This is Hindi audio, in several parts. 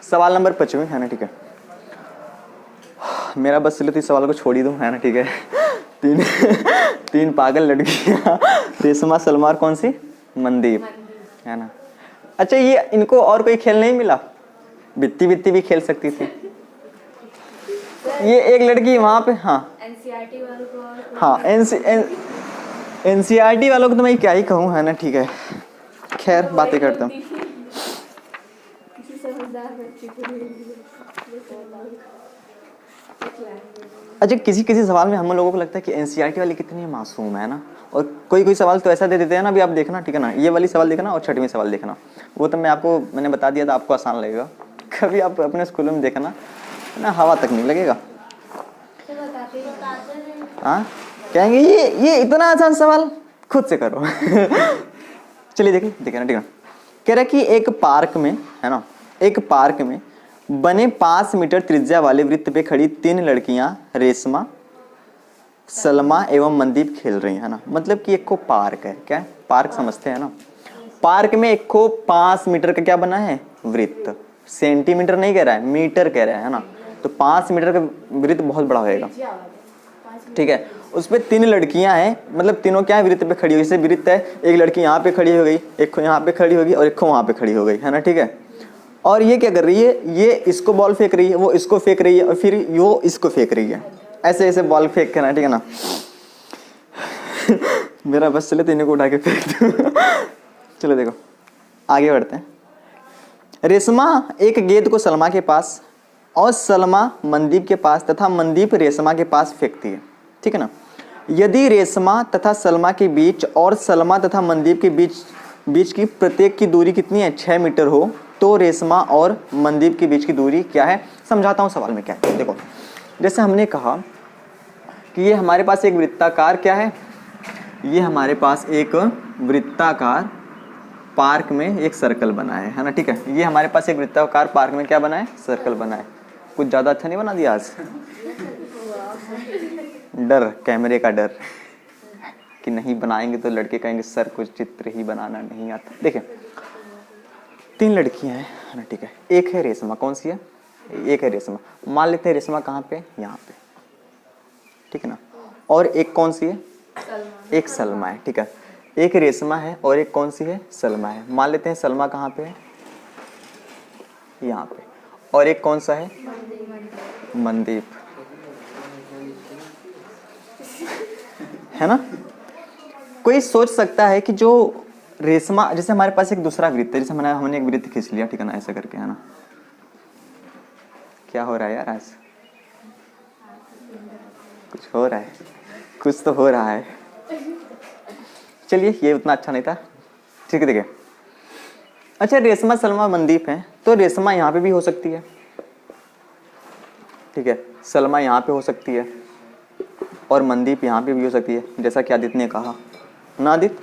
सवाल नंबर 25 है ना, ठीक है। मेरा बस चलो तो इस सवाल को छोड़ ही दूँ, है ना, ठीक है। तीन तीन पागल लड़कियाँ, रेशमा, सलमा और कौन सी, मनदीप, है ना। अच्छा, ये इनको और कोई खेल नहीं मिला? बित्ती बित्ती भी खेल सकती थी ये एक लड़की वहाँ पे। हाँ एनसीईआरटी वालों को हाँ, एनसीईआरटी वालों को तो मैं क्या ही कहूँ, है ना, ठीक है। खैर बातें करता हूँ। किसी समझदार बच्चे को अच्छा, किसी किसी सवाल में हम लोगों को लगता है कि एनसीईआरटी वाली कितनी मासूम है ना, और कोई कोई सवाल तो ऐसा दे देते हैं ना, अभी आप देखना, ठीक है ना, ये वाली सवाल देखना और 6वीं सवाल देखना, वो तो मैंने बता दिया था, आपको आसान लगेगा। कभी आप अपने स्कूल में देखना ना, हवा तक नहीं लगेगा। हाँ, कहेंगे ये इतना आसान सवाल, खुद से करो। चलिए देखिए ना, ठीक है। कह रहा है कि एक पार्क में, है ना, एक पार्क में बने 5 मीटर त्रिज्या वाले वृत्त पे खड़ी 3 लड़कियां रेशमा, सलमा एवं मनदीप खेल रही है ना। मतलब कि एक को पार्क है, क्या है, पार्क समझते हैं ना। पार्क में एक को 5 मीटर का क्या बना है, वृत्त। सेंटीमीटर नहीं कह रहा है, मीटर कह रहा है ना। तो 5 मीटर का वृत्त बहुत बड़ा होएगा, ठीक है। उस पे 3 लड़कियां हैं, मतलब तीनों क्या है, वृत्त पे खड़ी हुई। जैसे वृत्त है, एक लड़की यहाँ पे खड़ी हो गई, एक यहाँ पे खड़ी होगी और एक वहाँ पे खड़ी हो गई, है ना, ठीक है। और ये क्या कर रही है, ये इसको बॉल फेंक रही है, वो इसको फेंक रही है और फिर वो इसको फेंक रही है, ऐसे ऐसे बॉल फेंक के ना, ठीक है ना। मेरा बस चले तो इन्हें को उठा के फेंक दूं। चलो देखो आगे बढ़ते हैं। रेशमा एक गेंद को सलमा के पास और सलमा मनदीप के पास तथा मनदीप रेशमा के पास फेंकती है, ठीक है ना। यदि रेशमा तथा सलमा के बीच और सलमा तथा मनदीप के बीच की प्रत्येक की दूरी कितनी है, 6 मीटर हो, तो रेशमा और मनदीप के बीच की दूरी क्या है। समझाता हूँ सवाल में क्या है। देखो, जैसे हमने कहा कि ये हमारे पास एक वृत्ताकार क्या है, ये हमारे पास एक वृत्ताकार पार्क में एक सर्कल बना है ना, ठीक है। ये हमारे पास एक वृत्ताकार पार्क में क्या बना है, सर्कल बना है। कुछ ज़्यादा अच्छा नहीं बना दिया आज? डर, कैमरे का डर कि नहीं बनाएंगे तो लड़के कहेंगे सर कुछ चित्र ही बनाना नहीं आता। देखिए 3 लड़कियां हैं ना, ठीक है। एक है रेशमा, कौन सी है, एक है रेशमा। मान लेते हैं रेशमा कहाँ पे, यहाँ पे, ठीक है ना। और एक कौन सी है, एक सलमा है, ठीक है। एक रेशमा है और एक कौन सी है, सलमा है। मान लेते हैं सलमा कहाँ पे है, यहाँ पे। और एक कौन सा है, मनदीप, है ना। कोई सोच सकता है कि जो रेशमा, जैसे हमारे पास एक दूसरा वृत्त है, जैसे हमने एक वृत्त खींच लिया, ठीक है ना, ऐसे करके, है ना। क्या हो रहा है यार आज, कुछ हो रहा है, कुछ तो हो रहा है। चलिए ये उतना अच्छा नहीं था, ठीक है। देखिए अच्छा, रेशमा सलमा मनदीप है, तो रेशमा यहाँ पे भी हो सकती है, ठीक है। सलमा यहाँ पे हो सकती है और मनदीप यहाँ पे भी हो सकती है, जैसा कि आदित्य ने कहा ना। आदित्य,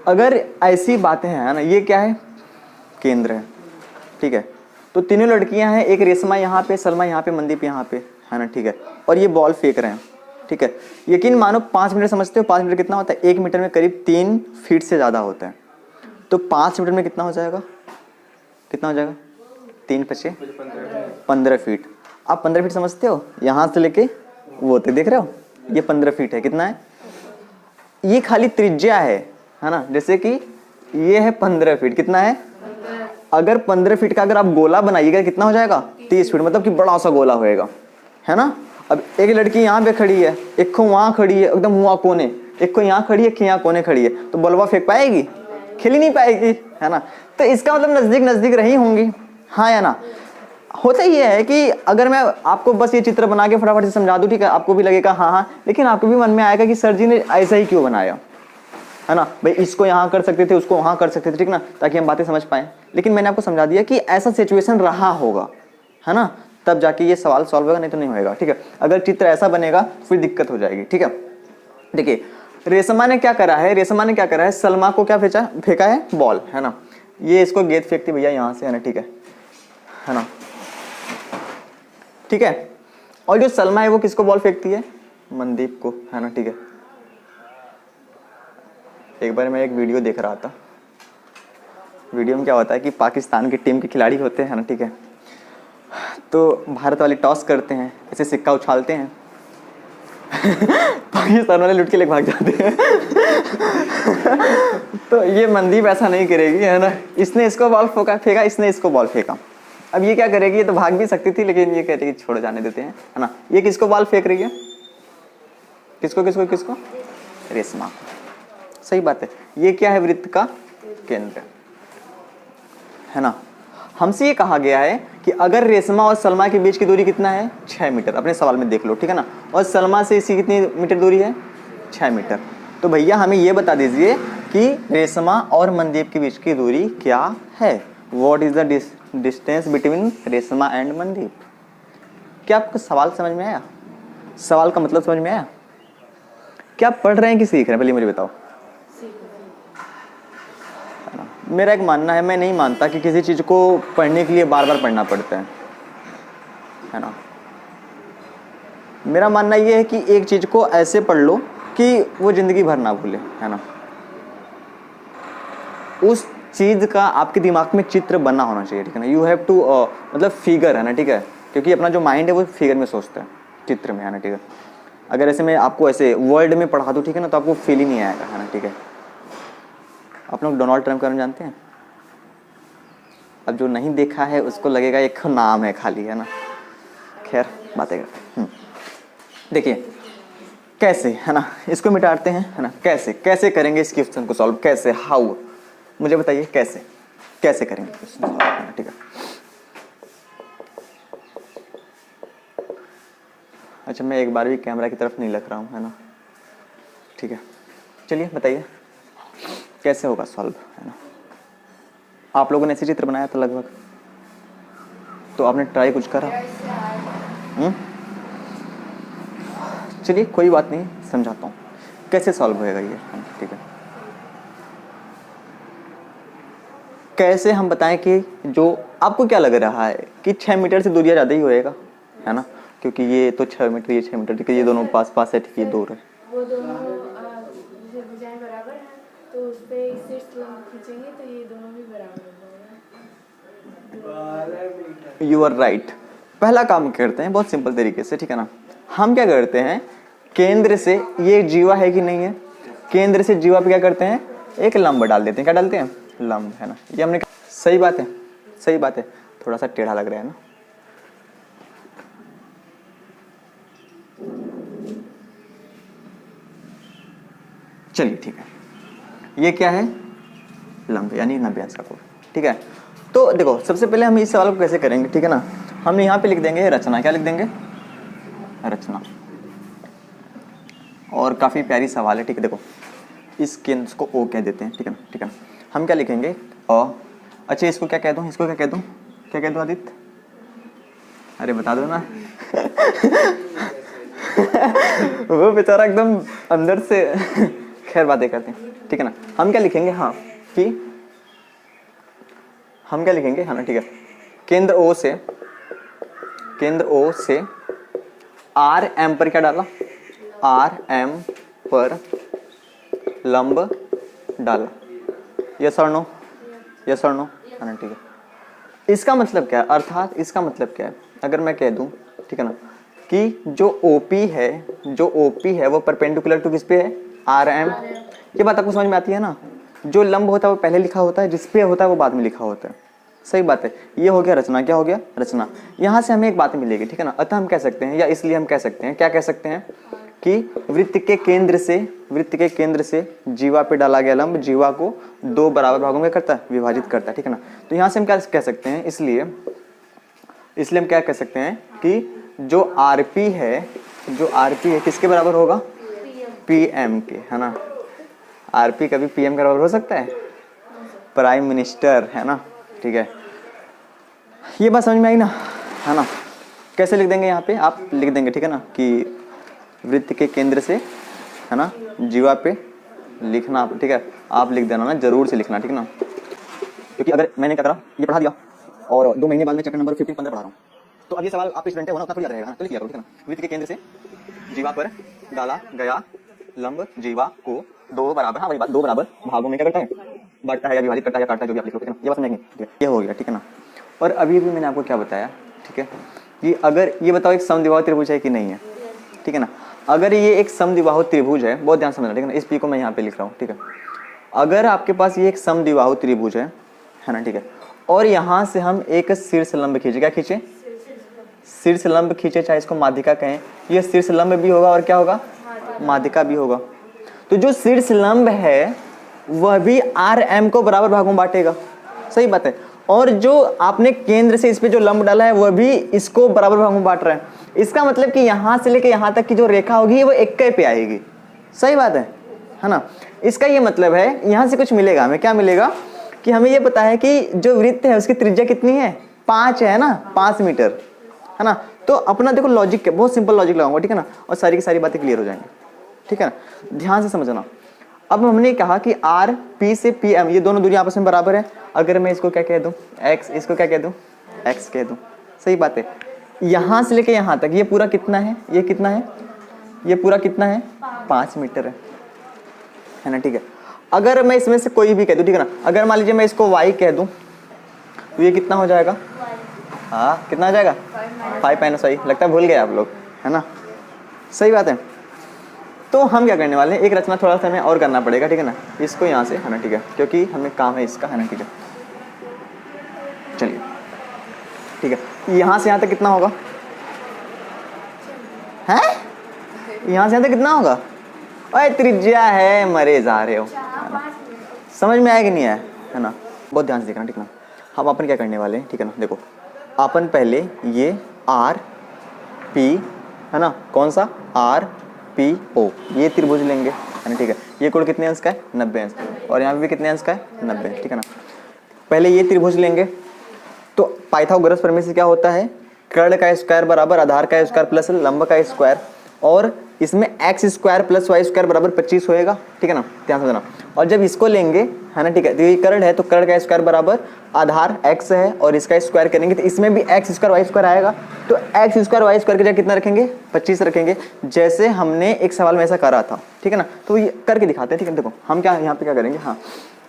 अगर ऐसी बातें हैं ना, ये क्या है, केंद्र है, ठीक है। तो तीनों लड़कियां हैं, एक रेशमा यहाँ पे, सलमा यहाँ पे, मनदीप यहाँ पे, है ना, ठीक है। और ये बॉल फेंक रहे हैं, ठीक है। यकीन मानो 5 मीटर, समझते हो 5 मीटर कितना होता है, 1 मीटर में करीब 3 फीट से ज़्यादा होता है। तो 5 मीटर में कितना हो जाएगा, कितना हो जाएगा, 3 × 5 15 फीट। आप 15 फीट समझते हो, यहाँ से लेके वो तक देख रहे हो, ये 15 फीट है। कितना है, ये खाली त्रिज्या है ना। जैसे कि ये है 15 फीट, कितना है, अगर 15 फीट का अगर आप गोला बनाइएगा कितना हो जाएगा, 30 फीट, मतलब कि बड़ा सा गोला होएगा, है ना। अब एक लड़की यहाँ पे खड़ी है, एक को वहाँ खड़ी है, एकदम वहाँ कोने, एक को यहाँ खड़ी है, एक यहाँ कोने खड़ी है, तो बलवा फेंक पाएगी, खेल ही नहीं पाएगी, है ना। तो इसका मतलब नजदीक नजदीक रही होंगी, हाँ या ना। होता ही है कि अगर मैं आपको बस ये चित्र बना के फटाफट से समझा दूं, ठीक है, आपको भी लगेगा हाँ हाँ, लेकिन आपको भी मन में आएगा कि सर जी ने ऐसा ही क्यों बनाया, है ना। भाई इसको यहाँ कर सकते थे, उसको वहाँ कर सकते थे, ठीक ना, ताकि हम बातें समझ पाए। लेकिन मैंने आपको समझा दिया कि ऐसा सिचुएशन रहा होगा, है ना, तब जाके ये सवाल सॉल्व होगा, नहीं तो नहीं होएगा, ठीक है। अगर चित्र ऐसा बनेगा फिर दिक्कत हो जाएगी, ठीक है। देखिए रेशमा ने क्या करा है, रेशमा ने क्या करा है, सलमा को क्या फेंका है, बॉल, है ना। ये इसको गेंद फेंकती भैया यहाँ से, है ना, ठीक है ना, ठीक है। और जो सलमा है वो किसको बॉल फेंकती है, मनदीप को, है ना, ठीक है। एक बार मैं एक वीडियो देख रहा था, वीडियो में क्या होता है कि पाकिस्तान की टीम के खिलाड़ी होते हैं ना, ठीक है, तो भारत वाले टॉस करते हैं, ऐसे सिक्का उछालते हैं पाकिस्तान वाले लुट के लेके भाग जाते हैं तो ये मनदीप ऐसा नहीं करेगी, है ना। इसने इसको बॉल फेंका, इसने इसको बॉल फेंका। अब ये क्या करेगी, ये तो भाग भी सकती थी, लेकिन ये कह रही है छोड़ जाने देते हैं, है ना। ये किसको बॉल फेंक रही है, किसको किसको किसको, रेशमा। सही बात है। ये क्या है, वृत्त का केंद्र, है ना। हमसे ये कहा गया है कि अगर रेशमा और सलमा के बीच की दूरी कितना है, 6 मीटर। अपने सवाल में देख लो, ठीक है ना। और सलमा से इसकी कितनी मीटर दूरी है, 6 मीटर। तो भैया हमें ये बता दीजिए कि रेशमा और मनदीप के बीच की दूरी क्या है। What is the distance between Reshma and Mandeep. क्या आपको सवाल समझ में आया, सवाल का मतलब समझ में आया। क्या आप पढ़ रहे हैं कि सीख रहे हैं, पहले मुझे बताओ। मेरा एक मानना है, मैं नहीं मानता कि किसी चीज़ को पढ़ने के लिए बार बार पढ़ना पड़ता है ना। मेरा मानना ये है कि एक चीज़ को ऐसे पढ़ लो कि वो ज़िंदगी भर ना भूले, है ना। उस चीज़ का आपके दिमाग में चित्र बना होना चाहिए, ठीक है ना। यू हैव टू मतलब फिगर, है ना, ठीक है। क्योंकि अपना जो माइंड है वो फिगर में सोचता है, चित्र में, है ना, ठीक है। अगर ऐसे मैं आपको ऐसे वर्ल्ड में पढ़ा दूँ, ठीक है ना, तो आपको फील ही नहीं आएगा, है ना, ठीक है। आप लोग डोनाल्ड ट्रंप का नाम जानते हैं। अब जो नहीं देखा है उसको लगेगा एक नाम है खाली, है ना। खैर बातें करते हैं। देखिए कैसे, है ना, इसको मिटाते हैं, है ना। कैसे कैसे करेंगे इस क्वेश्चन को सॉल्व, कैसे, हाउ, मुझे बताइए कैसे कैसे करेंगे क्वेश्चन सॉल्व, है ना, ठीक है। अच्छा, मैं एक बार भी कैमरा की तरफ नहीं लग रहा हूँ, है ना, ठीक है। चलिए बताइए कैसे होगा सॉल्व, है ना। आप लोगों ने ऐसे चित्र बनाया था लगभग, तो आपने ट्राई कुछ करा। चलिए कोई बात नहीं, समझाता हूँ कैसे सॉल्व होएगा ये, ठीक है। कैसे हम बताएं कि जो आपको क्या लग रहा है कि 6 मीटर से दूरिया ज़्यादा ही होएगा, है ना, क्योंकि ये तो 6 मीटर, ये 6 मीटर, ठीक है। ये दोनों पास पास है, ठीक है, ये दूर है। वो दोनों जैसे भुजाएं बराबर हैं तो उस पे इससे लंब खींचेंगे तो ये दोनों भी बराबर हो जाएगा। You are right. पहला काम करते हैं बहुत सिंपल तरीके से, ठीक है ना। हम क्या करते हैं, केंद्र से, ये जीवा है कि नहीं है, केंद्र से जीवा पे क्या करते हैं, एक लंब डाल देते हैं। क्या डालते हैं, लंब, है ना। ये हमने, सही बात है, सही बात है। थोड़ा सा टेढ़ा लग रहा है ना। चलिए ठीक है, ये क्या है, लंब, यानी 90 अंश का कोण, ठीक है। तो देखो सबसे पहले हम इस सवाल को कैसे करेंगे, ठीक है ना। हम यहाँ पे लिख देंगे रचना। क्या लिख देंगे, रचना। और काफ़ी प्यारी सवाल है, ठीक है। देखो इस केंद्र को ओ कह देते हैं, ठीक है ना, ठीक है। हम क्या लिखेंगे, अ। अच्छा इसको क्या कह दूँ, इसको क्या कह दूँ, क्या कह दूँ आदित्य, अरे बता दो ना वो बेचारा एकदम अंदर से खैर बातें करते हैं, ठीक है ना। हम क्या लिखेंगे, हाँ, कि हम क्या लिखेंगे, हाँ ना, ठीक है। केंद्र ओ से आर एम पर क्या डाला, आर एम पर लंब डाला। यस और नो, यस और नो, है ना, ठीक है। इसका मतलब क्या है, अर्थात इसका मतलब क्या है, अगर मैं कह दूं, ठीक है ना, कि जो ओपी है वो परपेंडिकुलर टू किस पे है, आर एम। ये बात आपको समझ में आती है ना। जो लंब होता है वो पहले लिखा होता है, जिस पे होता है वो बाद में लिखा होता है। सही बात है। ये हो गया रचना। क्या हो गया, रचना। यहाँ से हमें एक बात मिलेगी, ठीक है ना। अतः हम कह सकते हैं, या इसलिए हम कह सकते हैं, क्या कह सकते हैं, कि वृत्त के केंद्र से जीवा पे डाला गया लंब जीवा को 2 बराबर भागों में करता है, विभाजित करता है, ठीक है ना। तो यहाँ से हम क्या कह सकते हैं, इसलिए हम क्या कह सकते हैं कि जो आरपी है किसके बराबर होगा, पीएम के, है ना। आरपी कभी पीएम के बराबर हो सकता है, प्राइम मिनिस्टर, है ना, ठीक है। ये बात समझ में आई ना, है ना। कैसे लिख देंगे, यहाँ पे आप लिख देंगे, ठीक है ना, कि वृत्त के केंद्र से, है ना, जीवा पे लिखना, ठीक है। आप लिख देना ना, जरूर से लिखना, ठीक है ना। क्योंकि अगर मैंने क्या करा, ये पढ़ा दिया और 2 महीने बाद में चैप्टर नंबर 15 पढ़ा रहा हूँ, तो अब ये सवाल आपके स्टूडेंट है होना उतना थोड़ी याद रहेगा ना, तो लिख लिया करो, ठीक है ना। वृत्त के केंद्र से जीवा पर डाला गया लंब जीवा को 2 बराबर, हाँ वही बात, 2 बराबर भागों में क्या करता है, बांटता है या विभाजित करता है या काटता है, जो भी आप लिख लो, ठीक है ना, ये बात समझेंगे, ठीक है, ये हो गया, ठीक है ना। और अभी भी मैंने आपको क्या बताया, ठीक है, कि अगर ये बताओ एक समद्विबाहु त्रिभुज है कि नहीं है, ठीक है ना। अगर ये एक समद्विबाहु त्रिभुज है, बहुत ध्यान समझना, ठीक है ना, इस पी को मैं यहाँ पे लिख रहा हूँ, ठीक है। अगर आपके पास ये एक समद्विबाहु त्रिभुज है ना, ठीक है, और यहाँ से हम एक शीर्ष लंब खींचे, क्या खींचे, शीर्ष लंब खींचे, चाहे इसको माध्यिका कहें, ये शीर्ष लंब भी होगा और क्या होगा, माध्यिका भी होगा। तो जो शीर्ष लंब है वह भी आर एम को बराबर भागों में बांटेगा, सही बात है। और जो आपने केंद्र से इस पे जो लंब डाला है वह भी इसको बराबर भागों में बांट रहा है। इसका मतलब कि यहाँ से लेके यहाँ तक की जो रेखा होगी वो एक पे आएगी, सही बात है ना। इसका ये मतलब है यहाँ से कुछ मिलेगा हमें, क्या मिलेगा कि हमें ये पता है कि जो वृत्त है उसकी त्रिज्या कितनी है, 5 है ना, 5 मीटर, है ना। तो अपना देखो लॉजिक, बहुत सिंपल लॉजिक लगाऊंगा, ठीक है ना, और सारी की सारी बातें क्लियर हो जाएंगी, ठीक है ना, ध्यान से समझना। अब हमने कहा कि आर पी से पी एम ये दोनों दूरी आपस में बराबर है। अगर मैं इसको क्या कह दूं, एक्स, इसको क्या कह दूं, एक्स कह दूं, सही बात है। यहाँ से लेके यहाँ तक ये पूरा कितना है, ये कितना है, ये पूरा कितना है, 5 मीटर है ना, ठीक है। अगर मैं इसमें से कोई भी कह दूं, ठीक है ना, अगर मान लीजिए मैं इसको y कह दूं तो ये कितना हो जाएगा, हाँ कितना हो जाएगा, 5 माइनस वाई, लगता है भूल गए आप लोग, है ना, सही बात है। तो हम क्या करने वाले हैं, एक रचना थोड़ा सा हमें और करना पड़ेगा, ठीक है ना, इसको यहाँ से, है ना, ठीक है, क्योंकि हमें काम है इसका, है ना, ठीक है। चलिए ठीक है, यहाँ से यहाँ तक कितना होगा, है यहाँ से यहाँ तक कितना होगा, अरे त्रिज्या है, मरे जा रहे हो, है ना, समझ में आया कि नहीं आया, है ना, बहुत ध्यान से देखना, ठीक है ना। हम अपन क्या करने वाले हैं, ठीक है ना, देखो अपन पहले ये आर पी, है ना, कौन सा, आर पी ओ, ये त्रिभुज लेंगे, है ना, ठीक है। ये कोण कितने अंश का है, 90 अंश, और यहाँ पे भी कितने अंश का है, 90, ठीक है ना। पहले ये त्रिभुज लेंगे, तो पाइथागोरस प्रमेय से क्या होता है, कर्ण का स्क्वायर बराबर आधार का स्क्वायर प्लस लंब का स्क्वायर, और इसमें x square plus y square बराबर 25 होएगा, ठीक है ना, ध्यान समझना। और जब इसको लेंगे, है ना, ठीक है, तो ये कर्ण है तो कर्ण का स्क्वायर बराबर आधार x है और इसका स्क्वायर करेंगे तो इसमें भी एक्स स्क्वायर वाई स्क्वायर आएगा, तो एक्स स्क्वायर वाई स्क्वायर की जगह कितना रखेंगे, 25 रखेंगे, जैसे हमने एक सवाल में ऐसा करा था, ठीक है ना। तो ये करके दिखाते हैं, ठीक है, देखो हम क्या यहाँ पे क्या करेंगे, हाँ,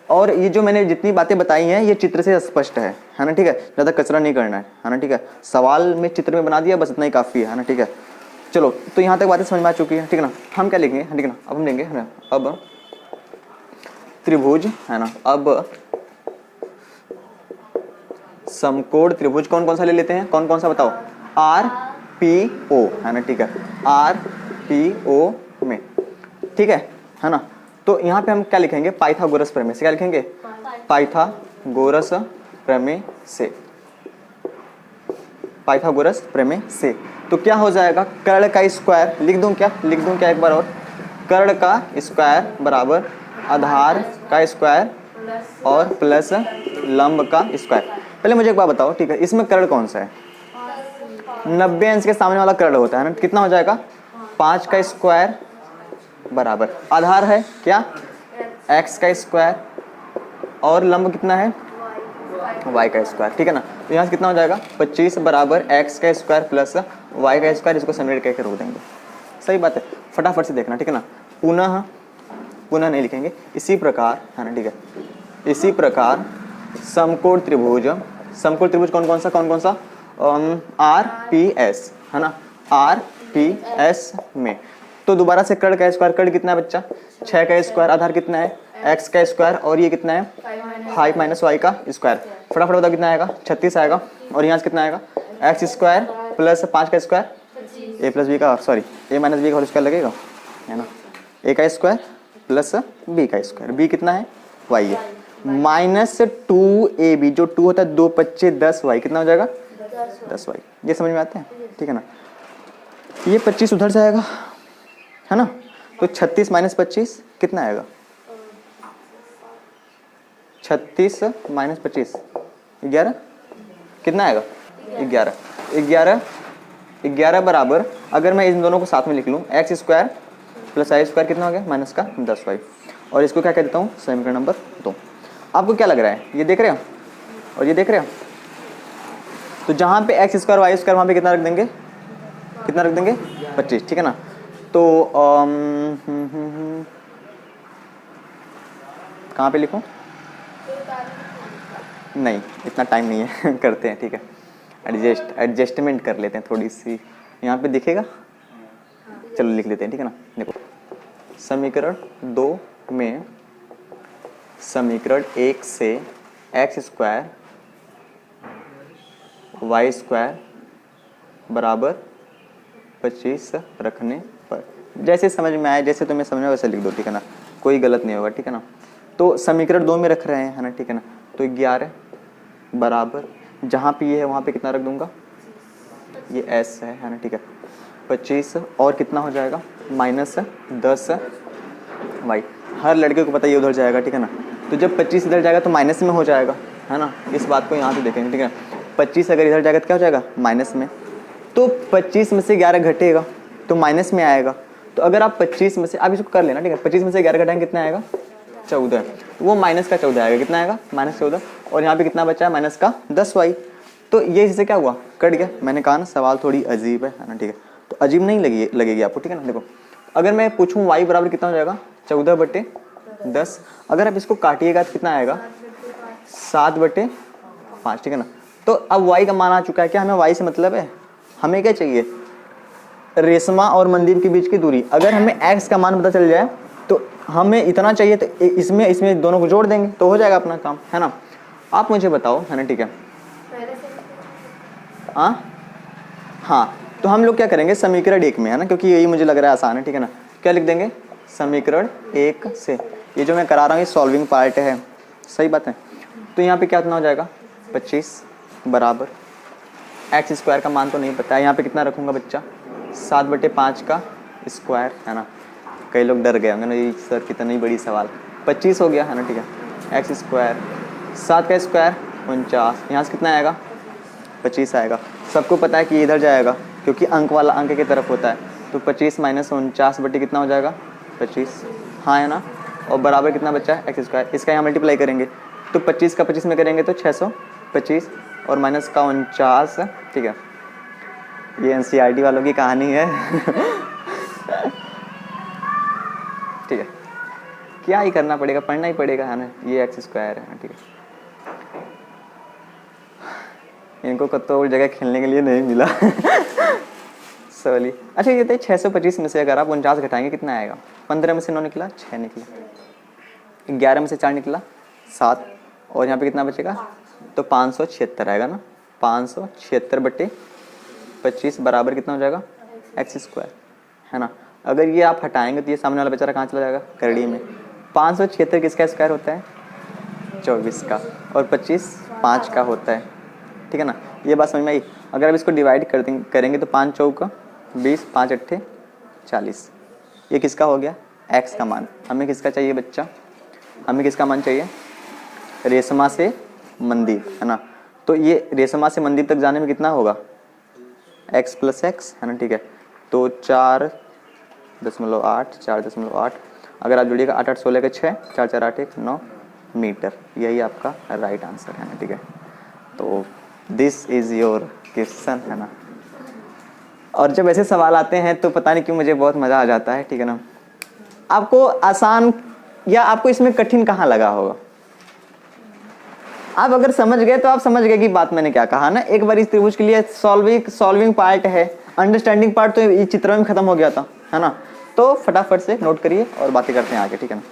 और ये जो मैंने जितनी बातें बताई हैं ये चित्र से स्पष्ट है ना, ठीक है, ज़्यादा कचरा नहीं करना है ना, ठीक है, सवाल में चित्र में बना दिया बस इतना ही काफ़ी है ना, ठीक है। चलो तो यहाँ तक बातें समझ में आ चुकी है, ठीक है ना। हम क्या लेंगे, ठीक है ना, अब हम लेंगे, है ना, अब त्रिभुज, है ना, अब समकोण त्रिभुज कौन कौन सा ले लेते हैं, कौन कौन सा बताओ, आर पी ओ, है ना, ठीक है, आर पी ओ में, ठीक है ना। तो यहाँ पे हम क्या लिखेंगे, पाइथागोरस प्रमेय से, क्या लिखेंगे, पाइथागोरस प्रमेय से, पाइथागोरस प्रमेय से। तो क्या हो जाएगा, कर्ण का स्क्वायर लिख दूं क्या, लिख दूं क्या एक बार और, कर्ण का स्क्वायर बराबर आधार का स्क्वायर और प्लस लंब का स्क्वायर। पहले मुझे एक बात बताओ, ठीक है, इसमें कर्ण कौन सा है, 90 अंश के सामने वाला कर्ण होता है ना, कितना हो जाएगा, 5 का स्क्वायर बराबर आधार है क्या, x का स्क्वायर, और लंब कितना है, y का स्क्वायर, ठीक है ना। तो यहाँ से कितना हो जाएगा, 25 बराबर x का स्क्वायर प्लस y का स्क्वायर, इसको समेट करके रोक देंगे, सही बात है। फटाफट से देखना, ठीक है ना, पुनः पुनः नहीं लिखेंगे, इसी प्रकार, है ना, ठीक है, इसी प्रकार समकोण त्रिभुज, समकोण त्रिभुज कौन कौन सा, कौन कौन सा, आर पी एस, है ना, आर पी एस में। तो दोबारा से कर्ण का स्क्वायर, कर्ण कितना है बच्चा, 6 का स्क्वायर, आधार कितना है, x का स्क्वायर, और ये कितना है, 5 माइनस वाई का स्क्वायर, फटाफट बताओ कितना आएगा, 36 आएगा, और यहाँ से कितना आएगा, एक्स स्क्वायर प्लस 5 का स्क्वायर, ए प्लस बी का, सॉरी ए माइनस बी का होल स्क्वायर लगेगा, है ना, ए का स्क्वायर प्लस बी का स्क्वायर, बी कितना है, वाई है, माइनस 2ab, जो 2 होता है 2 25 10 वाई, कितना हो जाएगा, 10 वाई। ये समझ में आता है, ठीक है ना। ये 25 उधर से आएगा, है ना, तो 36 माइनस 25 कितना आएगा, 36 माइनस 25 11, कितना आएगा, 11, 11, 11 बराबर, अगर मैं इन दोनों को साथ में लिख लूँ, एक्स स्क्वायर प्लस आई स्क्वायर कितना हो गया, माइनस का 10 वाई, और इसको क्या कह देता हूँ, समीकरण नंबर 2। आपको क्या लग रहा है, ये देख रहे हो और ये देख रहे हो, तो जहाँ पे एक्स स्क्वायर वाई स्क्वायर वहाँ पे कितना रख देंगे, कितना रख देंगे, 25, ठीक है ना। तो कहाँ पे लिखूँ, नहीं, इतना टाइम नहीं है करते हैं, ठीक है। एडजस्टमेंट कर लेते हैं थोड़ी सी, यहाँ पे दिखेगा, चलो लिख लेते हैं, ठीक है ना। देखो, समीकरण 2 में समीकरण 1 से x स्क्वायर वाई स्क्वायर बराबर 25 रखने पर, जैसे समझ में आए, जैसे तुम्हें समझ में वैसे लिख दो, ठीक है ना, कोई गलत नहीं होगा, ठीक है ना। तो समीकरण 2 में रख रहे हैं, है ना, ठीक है ना। तो 11 बराबर, जहाँ पे ये है वहाँ पे कितना रख दूंगा, ये s है ना, ठीक है। 25 और कितना हो जाएगा, -10 y। हर लड़के को पता ये उधर जाएगा, ठीक है ना। तो जब 25 इधर जाएगा तो माइनस में हो जाएगा, है ना। इस बात को यहाँ से देखेंगे, ठीक है। 25 अगर इधर जाएगा तो क्या हो जाएगा, माइनस में। तो 25 में से 11 घटेगा तो माइनस में आएगा। तो अगर आप 25 में से, आप इसको कर लेना, ठीक है। 25 में से 11 घटाएंगे कितना आएगा, 14। वो माइनस का 14 आएगा, कितना आएगा, -14। और यहाँ पे कितना बचा है, माइनस का 10y। तो ये इससे क्या हुआ, कट गया। मैंने कहा ना सवाल थोड़ी अजीब है ना, ठीक है। तो अजीब नहीं लगेगी आपको, ठीक है ना। देखो, अगर मैं पूछूं y बराबर कितना हो जाएगा, 14/10। अगर आप इसको काटिएगा तो कितना आएगा, 7/5, ठीक है ना। तो अब y का मान आ चुका है, क्या हमें y से मतलब है, हमें क्या चाहिए, रेशमा और मंदिर के बीच की दूरी। अगर हमें x का मान पता चल जाए तो हमें इतना चाहिए, तो इसमें दोनों को जोड़ देंगे तो हो जाएगा अपना काम, है ना। आप मुझे बताओ, है ना, ठीक है। हाँ, तो हम लोग क्या करेंगे, समीकरण 1 में, है ना, क्योंकि यही मुझे लग रहा है आसान है, ठीक है ना। क्या लिख देंगे, समीकरण 1 से, ये जो मैं करा रहा हूँ ये सॉल्विंग पार्ट है, सही बात है। तो यहाँ पे क्या इतना हो जाएगा, 25 बराबर, एक्स स्क्वायर का मान तो नहीं पता है, यहाँ पे कितना रखूँगा बच्चा, 7/5 का स्क्वायर, है ना। कई लोग डर गए होंगे ना, ये सर कितनी बड़ी सवाल, 25 हो गया, है ना, ठीक है। एक्स स्क्वायर, 7 का स्क्वायर 49, यहाँ से कितना आएगा, 25 आएगा। सबको पता है कि इधर जाएगा क्योंकि अंक वाला अंक की तरफ होता है। तो 25 - 49 बटे कितना हो जाएगा, 25, हाँ है ना। और बराबर कितना बच्चा है, एक्स स्क्वायर। इसका यहाँ मल्टीप्लाई करेंगे तो 25 का 25 में करेंगे तो 625 और माइनस का 49, ठीक है। ये NCERT वालों की कहानी है ठीक है, क्या ही करना पड़ेगा, पढ़ना ही पड़ेगा, है ना। ये एक्स स्क्वायर है, ठीक है। इनको कतो जगह खेलने के लिए नहीं मिला सॉरी। अच्छा ये 625 में से अगर आप 49 घटाएंगे कितना आएगा, 15 में से 9 निकला, 6 निकला, 11 में से 4 निकला, 7, और यहाँ पे कितना बचेगा, तो 576 आएगा ना। 576/25 बराबर कितना हो जाएगा, एक्स स्क्वायर, है ना। अगर ये आप हटाएंगे तो ये सामने वाला बेचारा कहाँ चला जाएगा, करड़ी में। 576 किसका स्क्वायर होता है, 24 का, और 25 5 का होता है, ठीक है ना। ये बात समझ में आई। अगर आप इसको डिवाइड करेंगे तो 5 चौका 20, 5 अट्ठे 40। ये किसका हो गया, x का मान। हमें किसका चाहिए बच्चा, हमें किसका मान चाहिए, रेशमा से मंदीप, है ना। तो ये रेशमा से मंदीप तक जाने में कितना होगा, x + x, है ना, ठीक है। तो 4.8, 4.8, अगर आप जोड़िएगा 8 8 16 के 6, 4 4 8 1 9 मीटर। यही आपका राइट आंसर है ना, ठीक है। तो दिस इज़ योर क्वेश्चन, है ना। और जब ऐसे सवाल आते हैं तो पता नहीं क्यों मुझे बहुत मज़ा आ जाता है, ठीक है ना। आपको आसान या आपको इसमें कठिन कहाँ लगा होगा, आप अगर समझ गए तो आप समझ गए कि बात मैंने क्या कहा ना। एक बार इस त्रिभुज के लिए सॉल्विंग पार्ट है, अंडरस्टैंडिंग पार्ट तो ये चित्र में खत्म हो गया था, है ना। तो फटाफट से नोट करिए और बातें करते हैं आगे, ठीक है ना।